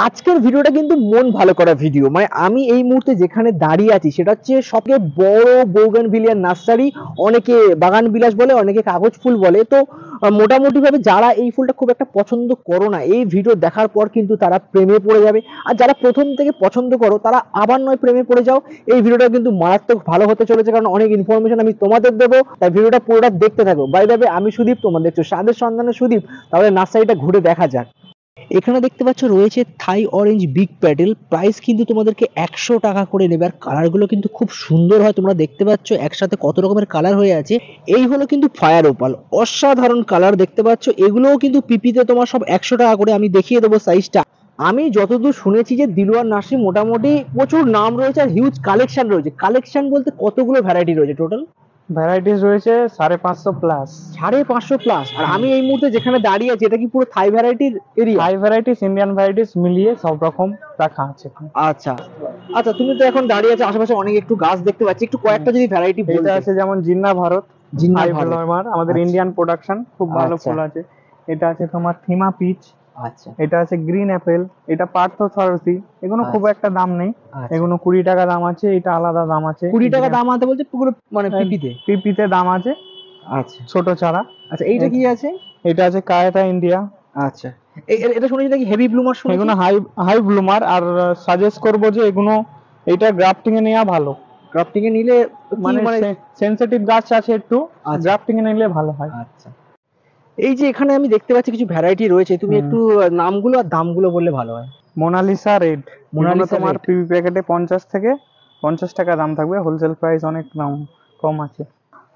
আজকের ভিডিওটা কিন্তু মন ভালো করা ভিডিও। মানে আমি এই মুহূর্তে যেখানে দাঁড়িয়ে আছি সেটা হচ্ছে সবচেয়ে বড় বোগানভিলিয়া নার্সারি। অনেকে বাগান বিলাস বলে, অনেকে কাগজ ফুল বলে। তো মোটামুটি ভাবে যারা এই ফুলটা খুব একটা পছন্দ করো না, এই ভিডিও দেখার পর কিন্তু তারা প্রেমে পড়ে যাবে। আর যারা প্রথম থেকে পছন্দ করো তারা আবার নয় প্রেমে পড়ে যাও। এই ভিডিওটা কিন্তু মারাত্মক ভালো হতে চলেছে, কারণ অনেক ইনফরমেশন আমি তোমাদের দেবো। তাই ভিডিওটা পুরোটা দেখতে থাকো। বাই দ্য ওয়ে, আমি সুদীপ, তোমরা দেখছো স্বাদের সন্ধানে সুদীপ। তাহলে নার্সারিটা ঘুরে দেখা যাক। এখানে দেখতে পাচ্ছ রয়েছে থাই অরেঞ্জ বিগ প্যাডেল। প্রাইস কিন্তু তোমাদেরকে 100 টাকা করে নেবে। আর কালারগুলো কিন্তু খুব সুন্দর হয়, তোমরা দেখতে পাচ্ছ একসাথে কত রকমের কালার হয়ে আছে। এই হলো কিন্তু ফায়ার ওপাল, অসাধারণ কালার দেখতে পাচ্ছ। এগুলোও কিন্তু পিপিতে তোমার সব 100 টাকা করে। আমি দেখিয়ে দেবো সাইজটা। আমি যতদূর শুনেছি যে দিলওয়ার নার্সারি মোটামুটি প্রচুর নাম রয়েছে আর হিউজ কালেকশন রয়েছে। কালেকশন বলতে কতগুলো ভ্যারাইটি রয়েছে টোটাল? ভ্যারাইটিস রয়েছে 550 প্লাস। 550 প্লাস। আর আমি এই মুহূর্তে যেখানে দাঁড়িয়ে আছি এটা কি পুরো থাই ভ্যারাইটির এরিয়া? থাই ভ্যারাইটিস, ইন্ডিয়ান ভ্যারাইটিস মিলিয়ে সব রকম রাখা আছে এখানে। আচ্ছা আচ্ছা, তুমি তো এখন দাঁড়িয়ে আছো, আশেপাশে অনেক একটু গাছ দেখতে পাচ্ছি, একটু কয়েকটা যদি ভ্যারাইটি এটা বলতে। আছে যেমন জিন্না ভারত, জিন্না হাই ভারত, ব্লুমার, আমাদের আচ্ছা ইন্ডিয়ান প্রোডাকশন, খুব ভালো আচ্ছা ফুল আছে। এটা আছে তোমার থিমা পিচ, আচ্ছা এটা আছে গ্রিন অ্যাপেল, এটা পার্থ সারথি। এগুলো খুব আচ্ছা একটা দাম নেই, আচ্ছা। এগুলো 20 টাকা দাম আছে, এটা আলাদা দাম আছে। 20 টাকা দাম আছে বলছে পুরো, মানে পিপিতে? পিপিতে দাম আছে, আচ্ছা ছোট চারা। আচ্ছা, এইটা কি আছে? এটা আছে কায়াটা ইন্ডিয়া। আচ্ছা, এটা শুনেছি নাকি হেভি ব্লুমার শুনেছি। এগুলো হাই হাই ব্লুমার, আর সাজেস্ট করবো যে এগুলো, এটা গ্রাফটিং এ নেওয়া ভালো। ক্রাফটিং এ নিলে কি মানে মানে? সেনসিটিভ গাছ আছে একটু, আচ্ছা গ্রাফটিং এ নিলে ভালো হয়। আচ্ছা। এই যে এখানে আমি দেখতে পাচ্ছি কিছু ভ্যারাইটি রয়েছে, তুমি একটু নামগুলো আর দামগুলো বললে ভালো হয়। মোনালিসা রেড, এগুলো মোনালিসা তোমার রেড, পিপি প্যাকেটে 50 থেকে 50 টাকা দাম থাকবে, হোলসেল প্রাইস অনেক দাম কম আছে।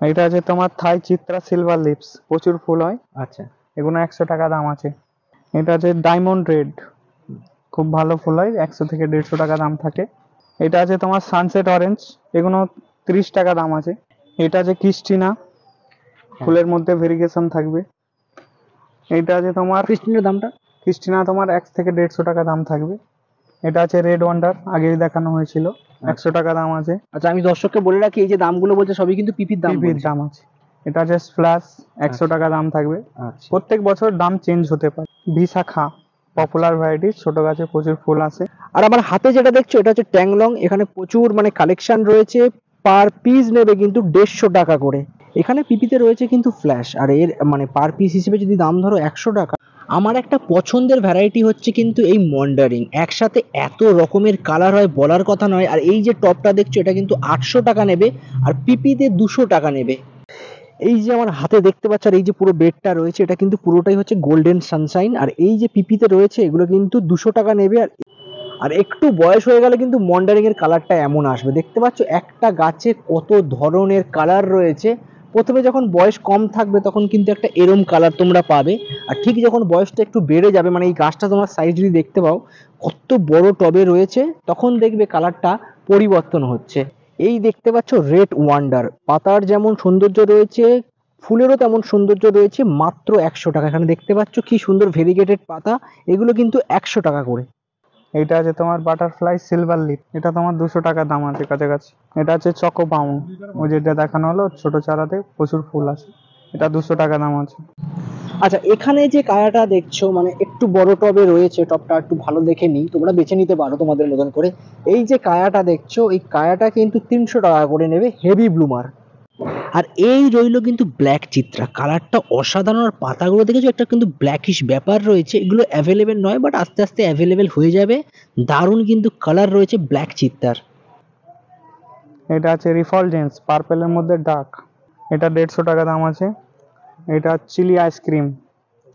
এটা আছে তোমার থাই চিত্রা সিলভার লিপস, প্রচুর ফুল হয়, আচ্ছা এগুলো 100 টাকা দাম আছে। এটা আছে ডায়মন্ড রেড, খুব ভালো ফুল হয়, 100 থেকে 150 টাকা দাম থাকে। এটা আছে তোমার সানসেট অরেঞ্জ, এগুলো 30 টাকা দাম আছে। এটা আছে ক্রিস্টিনা, ফুলের মধ্যে ভেরিগেশন থাকবে। এটা আছে তোমার ক্রিস্টিনের দামটা? ক্রিস্টিনা, তোমার 1 থেকে 150 টাকা দাম থাকবে। এটা আছে রেড ওয়ান্ডার, আগেই দেখানো হয়েছিল, 100 টাকা দাম আছে। আচ্ছা, আমি দর্শককে বলে রাখি এই যে দামগুলো বলছে সবই কিন্তু পিপির দাম পিপির বলছে। দাম আছে। এটা আছে স্প্ল্যাশ, 100 আচ্ছা টাকা দাম থাকবে। আচ্ছা প্রত্যেক বছর দাম চেঞ্জ হতে পারে। বিশাখা, পপুলার ভ্যারাইটি, ছোট গাছে প্রচুর ফুল আছে। আর আমার হাতে যেটা দেখছো এটা হচ্ছে ট্যাংলং। এখানে প্রচুর মানে কালেকশন রয়েছে। পার পিস নেবে কিন্তু 150 টাকা করে। এখানে পিপিতে রয়েছে কিন্তু ফ্ল্যাশ, আর এর মানে পার পিস হিসেবে যদি দাম ধরো 100 টাকা। আমার একটা পছন্দের ভ্যারাইটি হচ্ছে কিন্তু এই মন্ডারিং। একসাথে এত রকমের কালার হয় বলার কথা নয়। আর এই যে টপটা দেখছো এটা কিন্তু 800 টাকা নেবে, আর পিপিতে 200 টাকা নেবে। এই যে আমার হাতে দেখতে পাচ্ছ, আর এই যে পুরো বেডটা রয়েছে এটা কিন্তু পুরোটাই হচ্ছে গোল্ডেন সানশাইন। আর এই যে পিপিতে রয়েছে এগুলো কিন্তু 200 টাকা নেবে। আর আর একটু বয়স হয়ে গেলে কিন্তু মন্ডারিং এর কালারটা এমন আসবে। দেখতে পাচ্ছ একটা গাছে কত ধরনের কালার রয়েছে। প্রথমে যখন বয়স কম থাকবে তখন কিন্তু একটা এরম কালার তোমরা পাবে। আর ঠিক যখন বয়সটা একটু বেড়ে যাবে, মানে এই গাছটা তোমার সাইজ যদি দেখতে পাও কত বড় টবে রয়েছে, তখন দেখবে কালারটা পরিবর্তন হচ্ছে। এই দেখতে পাচ্ছ রেড ওয়ান্ডার, পাতার যেমন সৌন্দর্য রয়েছে ফুলেরও তেমন সৌন্দর্য রয়েছে। মাত্র 100 টাকা। এখানে দেখতে পাচ্ছ কি সুন্দর ভেরিগেটেড পাতা, এগুলো কিন্তু 100 টাকা করে। এটা আছে তোমার বাটারফ্লাই সিলভার লিপ, এটা তোমার 200 টাকা দাম আছে কাছাকাছি। এটা আছে চকো বাউন, ওই যেটা দেখানো হলো ছোট চারাতে প্রচুর ফুল আছে, এটা 200 টাকা দাম আছে। আচ্ছা, এখানে যে কায়াটা দেখছো মানে একটু বড় টবে রয়েছে, টবটা একটু ভালো দেখে নিই, তোমরা বেছে নিতে পারো তোমাদের মতন করে। এই যে কায়াটা দেখছো এই কায়াটা কিন্তু 300 টাকা করে নেবে, হেভি ব্লুমার। আর এই রইলো কিন্তু ব্ল্যাক চিত্রা, কালারটা অসাধারণ। আর পাতাগুলো দেখেছো একটা কিন্তু ব্ল্যাকিশ ব্যাপার রয়েছে। এগুলো অ্যাভেলেবেল নয়, বাট আস্তে আস্তে অ্যাভেলেবেল হয়ে যাবে। দারুণ কিন্তু কালার রয়েছে ব্ল্যাক চিত্রার। এটা আছে রিফলজেন্স, পার্পেলের মধ্যে ডার্ক, এটা 150 টাকা দাম আছে। এটা চিলি আইসক্রিম,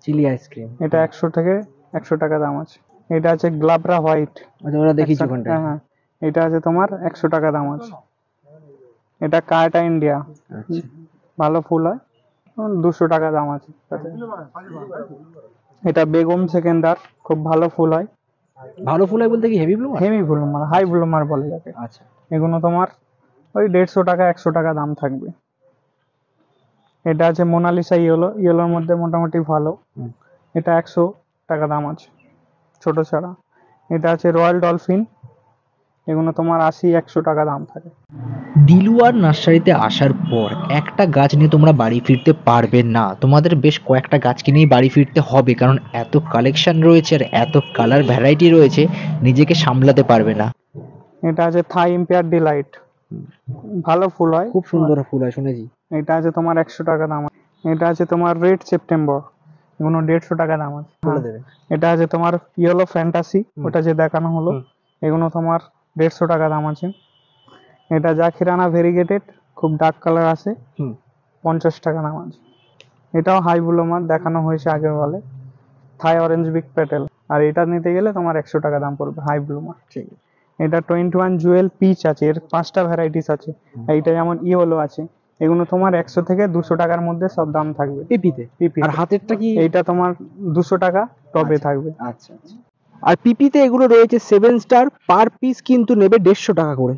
চিলি আইসক্রিম, এটা 100 থেকে 100 টাকা দাম আছে। এটা আছে গ্লাবরা হোয়াইট, আচ্ছা ওরা দেখিছি ওখানটায়। হ্যাঁ, এটা আছে তোমার 100 টাকা দাম আছে। এটা কায়াটা ইন্ডিয়া, আচ্ছা ভালো ফুল হয়, 200 টাকা দাম আছে। এটা বেগম সেকেন্ডার, খুব ভালো ফুল হয়। ভালো ফুল হয় বলতে কি heavy bloomer? Hemi bloomer, high bloomer বলে যাকে। আচ্ছা এগুলো তোমার ওই 150 টাকা 100 টাকা দাম থাকবে। এটা আছে মোনালিসা ইয়েলো, ইয়েলোর মধ্যে মোটামুটি ভালো, হুম। এটা 100 টাকা দাম আছে, ছোট ছাড়া। এটা আছে রয়্যাল ডলফিন, এগুলো তোমার 80 100 টাকা দাম থাকে। দিলুয়ার নার্সারিতে আসার পর একটা গাছ নিয়ে তোমরা বাড়ি ফিরতে পারবে না, তোমাদের বেশ কয়েকটা গাছ কিনেই বাড়ি ফিরতে হবে, কারণ এত কালেকশন রয়েছে আর এত কালার ভ্যারাইটি রয়েছে, নিজেকে সামলাতে পারবে না। এটা আছে থাই ইম্পেয়ার ডিলাইট, ভালো ফুল হয়, খুব সুন্দর ফুল হয় শুনেছি। এটা আছে তোমার 100 টাকা দাম। এটা আছে তোমার রেড সেপ্টেম্বর, এগুলো 150 টাকা দাম আছে। বলে দেবে। এটা আছে তোমার ইয়েলো ফ্যান্টাসি, ওটা যে দেখানো হলো, এগুলো তোমার 150 টাকা দাম আছে। এটা জাকিরানা ভেরিগেটেড, খুব ডার্ক কালার আছে, 50 টাকা দাম আছে। এটাও হাই ব্লুমার, দেখানো হয়েছে আগের বলে, থাই অরেঞ্জ বিগ পেটেল। আর এটা নিতে গেলে তোমার 100 টাকা দাম পড়বে, হাই ব্লুমার। ঠিক। এটা 21 জুয়েল পিচ আছে, এর 5টা ভ্যারাইটিস আছে। এইটা যেমন ইয়েলো আছে, এগুলো তোমার 100 থেকে 200 টাকার মধ্যে সব দাম থাকবে পিপিতে। পিপি। আর হাতেরটা কি? এইটা তোমার 200 টাকা টবে থাকবে। আচ্ছা আচ্ছা। আর পিপিতে এগুলো রয়েছে 7 স্টার, পার পিস কিন্তু নেবে 150 টাকা করে।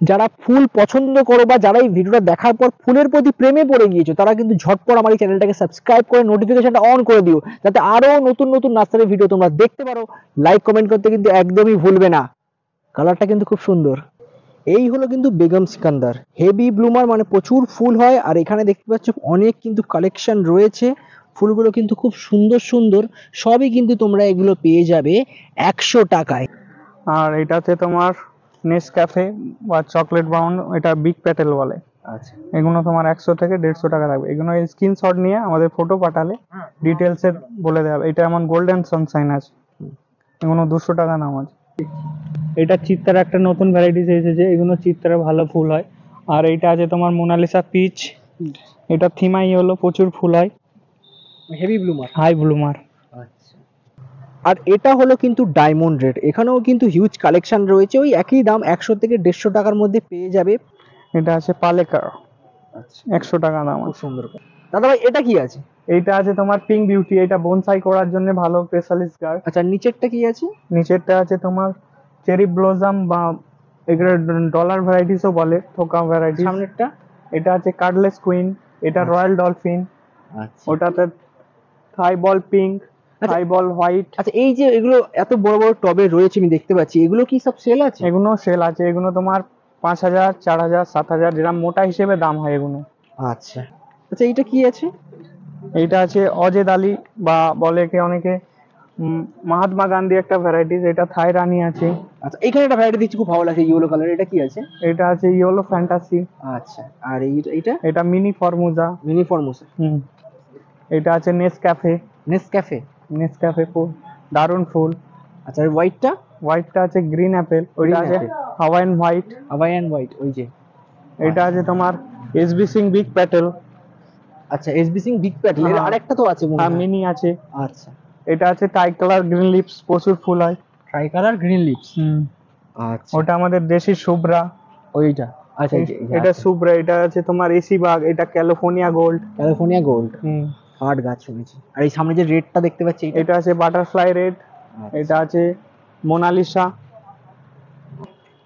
যারা ফুল পছন্দ করো বা যারা এই ভিডিওটা দেখার পর ফুলের প্রতি প্রেমে পড়ে গিয়েছো, তারা কিন্তু ঝটপট আমার এই চ্যানেলটাকে সাবস্ক্রাইব করে নোটিফিকেশনটা অন করে দিও, যাতে আরো নতুন নতুন নার্সারি ভিডিও তোমরা দেখতে পারো। লাইক কমেন্ট করতে কিন্তু একদমই ভুলবে না। কালারটা কিন্তু খুব সুন্দর। এই হলো কিন্তু বেগম সিকান্দার, হেভি ব্লুমার, মানে প্রচুর ফুল হয়। আর এখানে দেখতে পাচ্ছ অনেক কিন্তু কালেকশন রয়েছে, ফুলগুলো কিন্তু খুব সুন্দর সুন্দর, সবই কিন্তু তোমরা এগুলো পেয়ে যাবে 100 টাকায়। আর এটাতে তোমার নেসক্যাফে বা চকলেট ব্রাউন, এটা বিগ প্যাটেল বলে। আচ্ছা। এগুলো তোমার 100 থেকে 150 টাকা থাকবে। এগুলো স্ক্রিনশট নিয়ে আমাদের ফটো পাঠালে ডিটেলস এর বলে দেওয়া হবে। এটা এমন গোল্ডেন সানশাইন আছে, এগুলো 200 টাকা দাম আছে। এটা চিত্তার একটা নতুন ভ্যারাইটিস এসেছে, এগুলো চিত্তারে ভালো ফুল হয়। আর এইটা আছে তোমার মোনালিসা পিচ, এটা থিমাই হলো, প্রচুর ফুল হয়, হেভি ব্লুমার, হাই ব্লুমার। আচ্ছা। আর এটা হলো কিন্তু ডায়মন্ড রেড, এখানেও কিন্তু হিউজ কালেকশন রয়েছে, ওই একই দাম 100 থেকে 150 টাকার মধ্যে পেয়ে যাবে। এটা আছে পালেকার, আচ্ছা, 100 টাকা দাম খুব আছে। সুন্দর। দাদা ভাই এটা কি আছে? এইটা আছে তোমার পিঙ্ক বিউটি, এটা বোনসাই করার জন্য ভালো স্পেশালিস্ট গাছ। আচ্ছা, নিচেরটা কি আছে? নিচেরটা আছে তোমার চেরি ব্লসম, বা এগুলো ডলার ভ্যারাইটিসও বলে, থোকা ভ্যারাইটি। সামনেরটা? এটা আছে কার্ডলেস কুইন, এটা রয়্যাল ডলফিন, আচ্ছা। ওটাতে থাই বল পিঙ্ক, থাই বল হোয়াইট। আচ্ছা, এই যে এগুলো এত বড় বড় টবে রয়েছে আমি দেখতে পাচ্ছি, এগুলো কি সব সেল আছে? এগুলো সেল আছে, এগুলো তোমার 5000, 4000, 7000, যেরকম মোটা হিসেবে দাম হয় এগুলো। আচ্ছা আচ্ছা, এইটা কি আছে? এইটা আছে অজেদ আলী, বা বলে কি অনেকে মহাত্মা গান্ধী, একটা ভ্যারাইটিস। এটা থাই রানী আছে। আচ্ছা, এখানে একটা ভ্যারাইটি দেখছি খুব ভালো লাগছে, ইয়েলো কালার, এটা কি আছে? এটা আছে ইয়েলো ফ্যান্টাসি। আচ্ছা, আর এইটা? এটা মিনি ফর্মুজা। Mini Formosa. এটা আছে নেসক্যাফে। নেসক্যাফে। নেসক্যাফে ফুল, দারুন ফুল। আচ্ছা, আর হোয়াইটটা? হোয়াইটটা আছে গ্রিন অ্যাপেল, ওইটা আছে apple। Hawaiian white. Hawaiian white, ওই যে। এটা আছে তোমার এসবি সিং বিগ প্যাটেল। আচ্ছা, এসবি সিং বিগ প্যাটেল, এর আরেকটা তো আছে মনে হ্যাঁ, হয়। মিনি আছে। আচ্ছা। এটা আছে টাই কালার গ্রিন লিপস, প্রচুর ফুল হয়। Tricolour green lips. আচ্ছা, ওটা আমাদের দেশি শুভ্রা। ওইটা। আচ্ছা, এটা শুভ্রা। এটা আছে তোমার এসি বাগ, এটা California gold. California gold, hard গাছ শুনেছি। আর এই সামনে যে রেডটা দেখতে পাচ্ছি, এটা আছে বাটারফ্লাই রেড। এটা আছে মোনালিসা,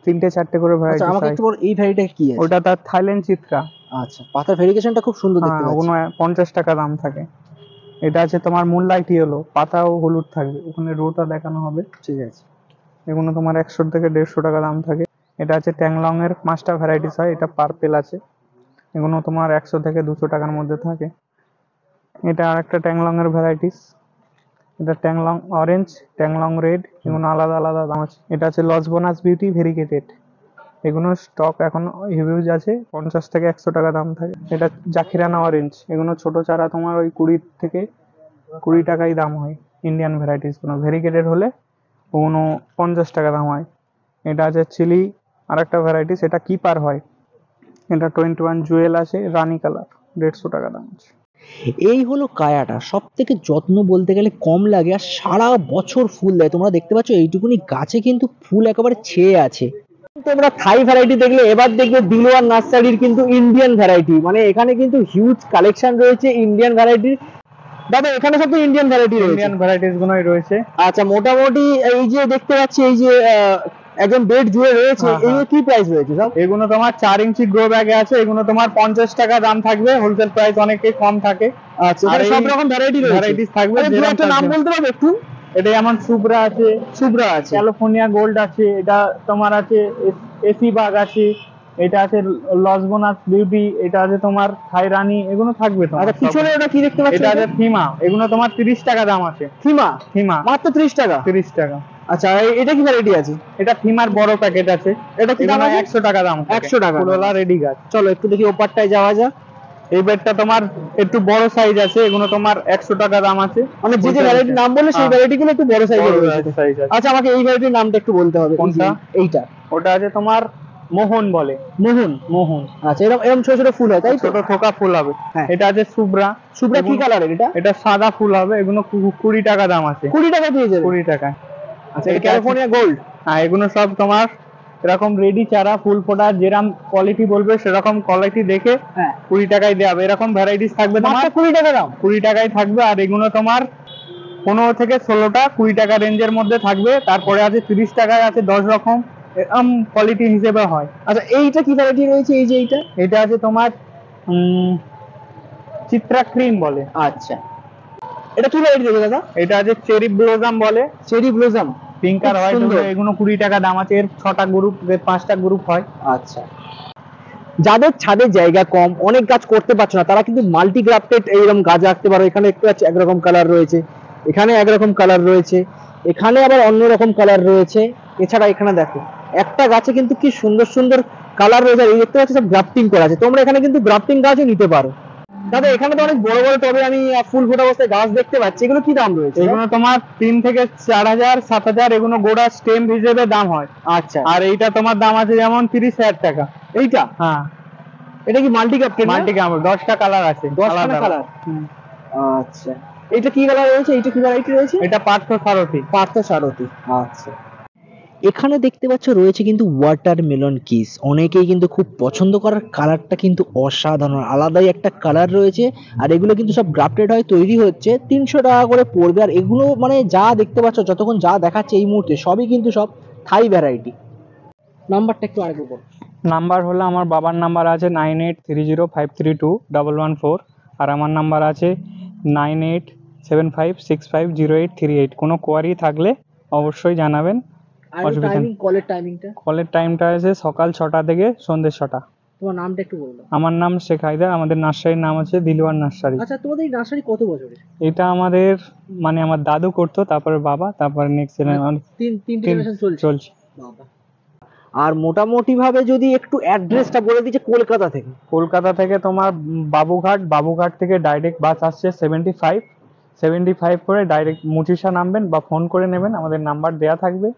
3-4টে করে আচ্ছা, ভ্যারাইটি। আমাকে একটু বল এই ভ্যারাইটিটা কি আছে? ওটা তার থাইল্যান্ড চিত্রা। আচ্ছা, পাতার ভেরিগেশনটা খুব সুন্দর দেখতে পাচ্ছি। ওগুলো 50 টাকা দাম থাকে। এটা আছে তোমার মুনলাইট ইয়েলো, পাতাও হলুদ থাকবে, ওখানে রোটা দেখানো হবে। ঠিক আছে। এগুলো তোমার 100 থেকে 150 টাকা দাম থাকে। এটা আছে ট্যাংলং এর 5টা ভ্যারাইটিস হয়, এটা পার্পেল আছে, এগুলো তোমার 100 থেকে 200 টাকার মধ্যে থাকে। এটা আরেকটা ট্যাংলং এর ভ্যারাইটিস, এটা ট্যাংলং অরেঞ্জ, ট্যাংলং রেড, এগুলো আলাদা আলাদা দাম আছে। এটা আছে লস বোনাস বিউটি ভেরিগেটেড, এগুলো স্টক এখন হিউজ আছে, 50 থেকে 100 টাকা দাম থাকে। এটা জাকিরানা অরেঞ্জ, এগুলো ছোট চারা তোমার ওই 20 থেকে 20 টাকাই দাম হয়। ইন্ডিয়ান ভ্যারাইটিস কোনো ভেরিগেটেড হলে ওগুলো 50 টাকা দাম হয়। এটা আছে চিলি, আরেকটা ভ্যারাইটিস, এটা কিপার হয়। এটা 21 জুয়েল আছে, রানী কালার, 150 টাকা দাম আছে। এই হলো কায়াটা, সব থেকে যত্ন বলতে গেলে কম লাগে, আর সারা বছর ফুল দেয়। তোমরা দেখতে পাচ্ছ এইটুকুনি গাছে কিন্তু ফুল একেবারে ছেয়ে আছে। তোমরা থাই ভ্যারাইটি দেখলে, এবার দেখবে দিলওয়ার নার্সারির কিন্তু ইন্ডিয়ান ভ্যারাইটি, মানে এখানে কিন্তু হিউজ কালেকশন রয়েছে ইন্ডিয়ান ভ্যারাইটির। দাদা এখানে সব তো ইন্ডিয়ান ভ্যারাইটি রয়েছে? ইন্ডিয়ান ভ্যারাইটিস গুলোই রয়েছে। আচ্ছা, মোটামুটি এই যে দেখতে পাচ্ছি, এই যে একদম বেড জুড়ে রয়েছে, এগুলো কি প্রাইস রয়েছে সব? এগুলো তোমার 4 ইঞ্চি গ্রো ব্যাগে আছে, এগুলো তোমার 50 টাকা দাম থাকবে, হোলসেল প্রাইস অনেকে কম থাকে। আচ্ছা, সব রকম ভ্যারাইটি থাকবে। একটা নাম বলতে পারবে একটু? এটা যেমন শুভ্রা আছে, শুভ্রা আছে, ক্যালিফোর্নিয়া গোল্ড আছে, এটা তোমার আছে এসি বাগ আছে, এটা আছে লস বোনাস বিউটি, এটা আছে তোমার থাই রানী, এগুলো থাকবে তোমার। আচ্ছা পিছনে ওটা কি দেখতে পাচ্ছি? এটা আছে থিমা, এগুলো তোমার 30 টাকা দাম আছে। থিমা থিমা মাত্র 30 টাকা? 30 টাকা। আচ্ছা এটা কি ভ্যারাইটি আছে? এটা থিমার বড় প্যাকেট আছে, এটা কি দাম আছে? 100 টাকা দাম। 100 টাকা ফুলওয়ালা রেডি গাছ। চলো একটু দেখি ওপারটায় যাওয়া যাক। এই বেডটা তোমার একটু বড় সাইজ আছে, এগুলো তোমার 100 টাকা দাম আছে। মানে যে যে ভ্যারাইটির নাম বললে সেই ভ্যারাইটি গুলো একটু বড় সাইজের রয়েছে। সাইজ আছে। আচ্ছা আমাকে এই ভ্যারাইটির নামটা একটু বলতে হবে। কোনটা? এইটা। ওটা আছে তোমার মোহন বলে। মোহন? মোহন। আচ্ছা এরকম এরকম ছোট ছোট ফুল হয় তাই তো? ছোট থোকা ফুল হবে। হ্যাঁ। এটা আছে সুব্রা। সুব্রা কি কালারের এটা? এটা সাদা ফুল হবে, এগুলো 20 টাকা দাম আছে। 20 টাকা দিয়ে যাবে? 20 টাকা। আচ্ছা এটা ক্যালিফোর্নিয়া গোল্ড? হ্যাঁ, এগুলো সব তোমার এরকম রেডি চারা, ফুল ফোটা যেরকম কোয়ালিটি বলবে সেরকম কোয়ালিটি দেখে হ্যাঁ 20 টাকায় দেওয়া হবে। এরকম ভ্যারাইটিস থাকবে তোমার মাত্র 20 টাকা দাম? 20 টাকায় থাকবে। আর এগুলো তোমার 15 থেকে 16টা 20 টাকা রেঞ্জের মধ্যে থাকবে। তারপরে আছে 30 টাকায় আছে 10 রকম, এরকম কোয়ালিটি হিসেবে হয়। আচ্ছা এইটা কি ভ্যারাইটি রয়েছে? এই যে এইটা? এটা আছে তোমার চিত্রা ক্রিম বলে। আচ্ছা এটা কি ভ্যারাইটি দেবে দাদা? এটা আছে চেরি ব্লজম বলে। চেরি ব্লজম পিঙ্ক আর হোয়াইট, এগুলো 20 টাকা দাম আছে। এর 6টা গ্রুপ, 5টা গ্রুপ হয়। আচ্ছা যাদের ছাদের জায়গা কম, অনেক গাছ করতে পারছো না, তারা কিন্তু মাল্টি গ্রাফটেড এইরকম গাছ রাখতে পারো। এখানে একটু আছে একরকম কালার রয়েছে, এখানে একরকম কালার রয়েছে, এখানে আবার অন্যরকম কালার রয়েছে। এছাড়া এখানে দেখো একটা গাছে কিন্তু কি সুন্দর সুন্দর কালার রয়েছে। এই দেখতে পাচ্ছ সব গ্রাফটিং করা আছে। তোমরা এখানে কিন্তু গ্রাফটিং গাছও নিতে পারো। দাদা এখানে তো অনেক বড় বড় টবে আমি ফুল ফোটা অবস্থায় গাছ দেখতে পাচ্ছি, এগুলো কি দাম রয়েছে? এগুলো তোমার 3 থেকে 4000 7000 এগুলো গোড়া স্টেম হিসেবে দাম হয়। আচ্ছা আর এইটা তোমার দাম আছে যেমন 30,000 টাকা। এইটা? হ্যাঁ এটা কি মাল্টি গ্রাফটেড? মাল্টি গ্রাম, 10টা কালার আছে। 10টা কালার? আচ্ছা এটা কি কালার রয়েছে? এটা কি ভ্যারাইটি রয়েছে? এটা পার্থ সারথি। পার্থ সারথি। আচ্ছা এখানে দেখতে পাচ্ছ রয়েছে কিন্তু ওয়াটারমেলন কিস। অনেকেই কিন্তু খুব পছন্দ করার কালারটা কিন্তু অসাধারণ, আলাদাই একটা কালার রয়েছে। আর এগুলো কিন্তু সব গ্রাফটেড হয়, তৈরি হচ্ছে। 300 টাকা করে পড়বে। আর এগুলো মানে যা দেখতে পাচ্ছ, যতক্ষণ যা দেখাচ্ছে এই মুহূর্তে সবই কিন্তু সব থাই ভ্যারাইটি। নাম্বারটা একটু আরেকবার বল। নাম্বার হলো, আমার বাবার নাম্বার আছে 9830532114, আর আমার নাম্বার আছে 9875650838। কোনো কোয়ারি থাকলে অবশ্যই জানাবেন। আর টাইমিং, কলের টাইমিংটা? কলের টাইমটা আছে সকাল 6টা থেকে সন্ধ্যে 6টা। তোমার নামটা একটু বলো। আমার নাম শেখ হায়দার, আমাদের নার্সারির নাম আছে দিলওয়ার নার্সারি। আচ্ছা তোমাদের এই নার্সারি কত বছরের? এটা আমাদের মানে আমার দাদু করতো, তারপরে বাবা, তারপরে নেক্সট তিন জেনারেশন চলছে। বাবা। আর মোটামুটি ভাবে যদি একটু অ্যাড্রেসটা বলে দিচ্ছে। কলকাতা থেকে তোমার বাবুঘাট থেকে ডাইরেক্ট বাস আসছে 75 করে ডাইরেক্ট মুচিশা নামবেন বা ফোন করে নেবেন, আমাদের নাম্বার দেয়া থাকবে,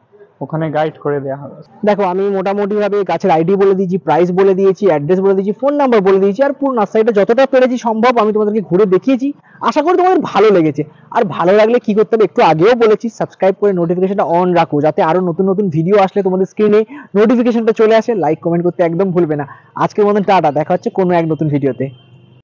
ওখানে গাইড করে দেওয়া হবে। দেখো আমি মোটামুটি ভাবে গাছের আইডি বলে দিয়েছি, প্রাইস বলে দিয়েছি, অ্যাড্রেস বলে দিয়েছি, ফোন নাম্বার বলে দিয়েছি। আর পুরো নার্সারিটা যতটা পেরেছি সম্ভব আমি তোমাদেরকে ঘুরে দেখিয়েছি। আশা করি তোমাদের ভালো লেগেছে। আর ভালো লাগলে কি করতে হবে একটু আগেও বলেছি, সাবস্ক্রাইব করে নোটিফিকেশনটা অন রাখো, যাতে আরো নতুন নতুন ভিডিও আসলে তোমাদের স্ক্রিনে নোটিফিকেশনটা চলে আসে। লাইক কমেন্ট করতে একদম ভুলবে না। আজকের মতন টাটা, দেখা হচ্ছে কোনো এক নতুন ভিডিওতে।